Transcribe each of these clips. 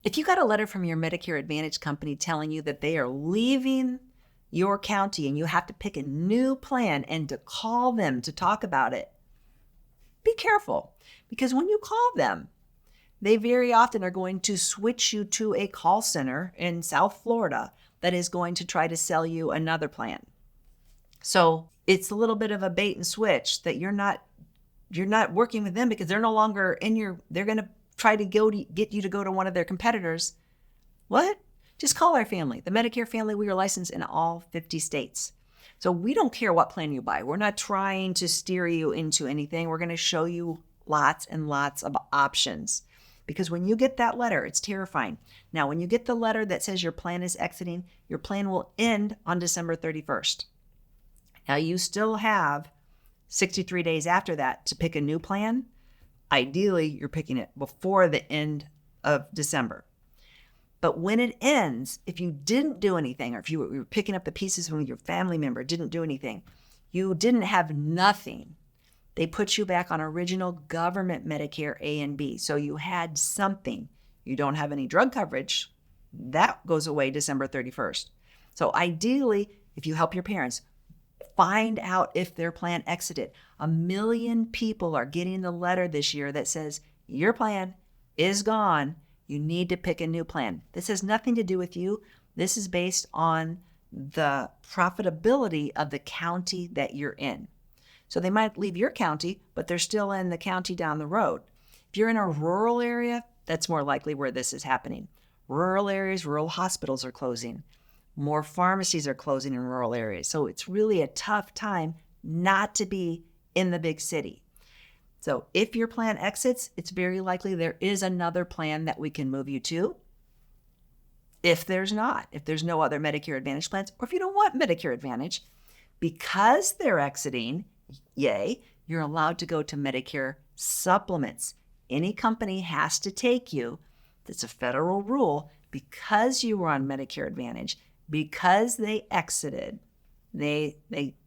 If you got a letter from your Medicare Advantage company telling you that they are leaving your county and you have to pick a new plan and to call them to talk about it, be careful, because when you call them, they very often are going to switch you to a call center in South Florida that is going to try to sell you another plan. So it's a little bit of a bait and switch that you're not working with them because they're no longer they're going to try to get you to go to one of their competitors. What? Just call our family. The Medicare Family, we are licensed in all 50 states. So we don't care what plan you buy. We're not trying to steer you into anything. We're going to show you lots and lots of options. Because when you get that letter, it's terrifying. Now, when you get the letter that says your plan is exiting, your plan will end on December 31st. Now, you still have 63 days after that to pick a new plan. Ideally, you're picking it before the end of December. But when it ends, if you didn't do anything, or if you were picking up the pieces when your family member didn't do anything, you didn't have nothing. They put you back on original government Medicare A and B. So you had something. You don't have any drug coverage. That goes away December 31st. So ideally, if you help your parents, find out if their plan exited. 1 million people are getting the letter this year that says, your plan is gone. You need to pick a new plan. This has nothing to do with you. This is based on the profitability of the county that you're in. So they might leave your county, but they're still in the county down the road. If you're in a rural area, that's more likely where this is happening. Rural areas, rural hospitals are closing. More pharmacies are closing in rural areas. So it's really a tough time not to be in the big city. So if your plan exits, it's very likely there is another plan that we can move you to. If there's not, if there's no other Medicare Advantage plans, or if you don't want Medicare Advantage, because they're exiting, yay, you're allowed to go to Medicare supplements. Any company has to take you. That's a federal rule. Because you were on Medicare Advantage, because they exited, they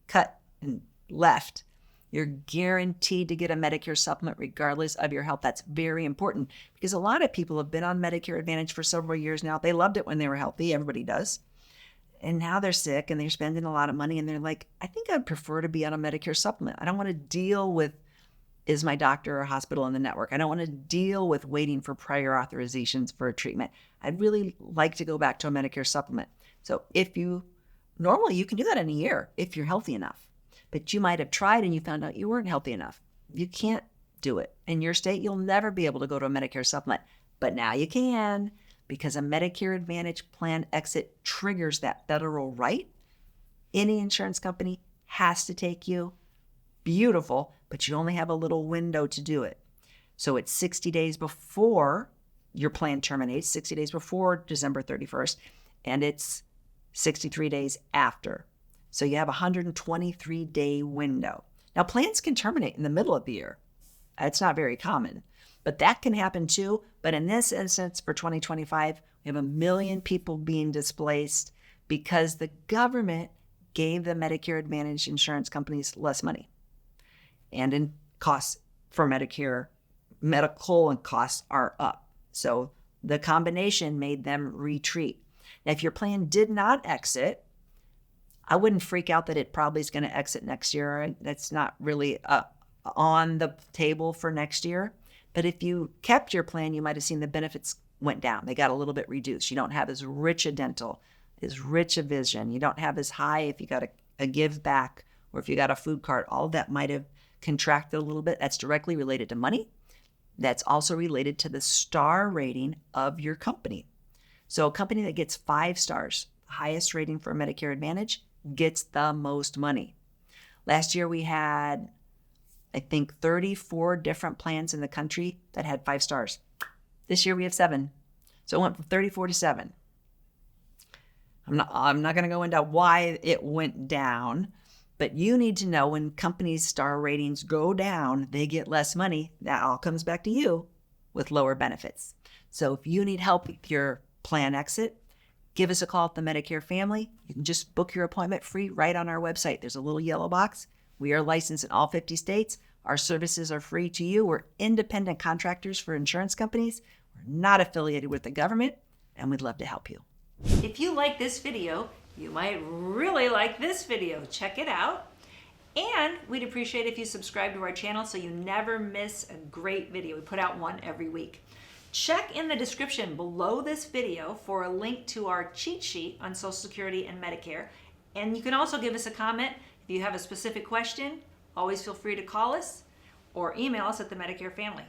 cut and left, you're guaranteed to get a Medicare supplement regardless of your health. That's very important because a lot of people have been on Medicare Advantage for several years now. They loved it when they were healthy. Everybody does. And now they're sick and they're spending a lot of money and they're like, I think I'd prefer to be on a Medicare supplement. I don't want to deal with, is my doctor or hospital in the network? I don't want to deal with waiting for prior authorizations for a treatment. I'd really like to go back to a Medicare supplement. So normally you can do that in a year if you're healthy enough, but you might have tried and you found out you weren't healthy enough. You can't do it. In your state, you'll never be able to go to a Medicare supplement, but now you can because a Medicare Advantage plan exit triggers that federal right. Any insurance company has to take you. Beautiful, but you only have a little window to do it. So it's 60 days before your plan terminates, 60 days before December 31st, and it's 63 days after. So you have a 123-day window. Now, plans can terminate in the middle of the year. It's not very common, but that can happen too. But in this instance, for 2025, we have 1 million people being displaced because the government gave the Medicare Advantage insurance companies less money. And in costs for Medicare, medical and costs are up. So the combination made them retreat. Now, if your plan did not exit, I wouldn't freak out that it probably is going to exit next year. That's not really on the table for next year. But if you kept your plan, you might have seen the benefits went down. They got a little bit reduced. You don't have as rich a dental, as rich a vision. You don't have as high if you got a give back or if you got a food card. All of that might have contracted a little bit. That's directly related to money. That's also related to the star rating of your company. So a company that gets 5 stars, the highest rating for Medicare Advantage, gets the most money. Last year we had, I think, 34 different plans in the country that had 5 stars. This year we have 7. So it went from 34 to 7. I'm not going to go into why it went down, but you need to know when companies' star ratings go down, they get less money. That all comes back to you with lower benefits. So if you need help with your plan exit, give us a call at the Medicare Family. You can just book your appointment free right on our website. There's a little yellow box. We are licensed in all 50 states. Our services are free to you. We're independent contractors for insurance companies. We're We're not affiliated with the government, and we'd love to help you. If you like this video, you might really like this video. Check it out. And we'd appreciate if you subscribe to our channel so you never miss a great video. We put out one every week. Check in the description below this video for a link to our cheat sheet on Social Security and Medicare. And you can also give us a comment. If you have a specific question, always feel free to call us or email us at the Medicare Family.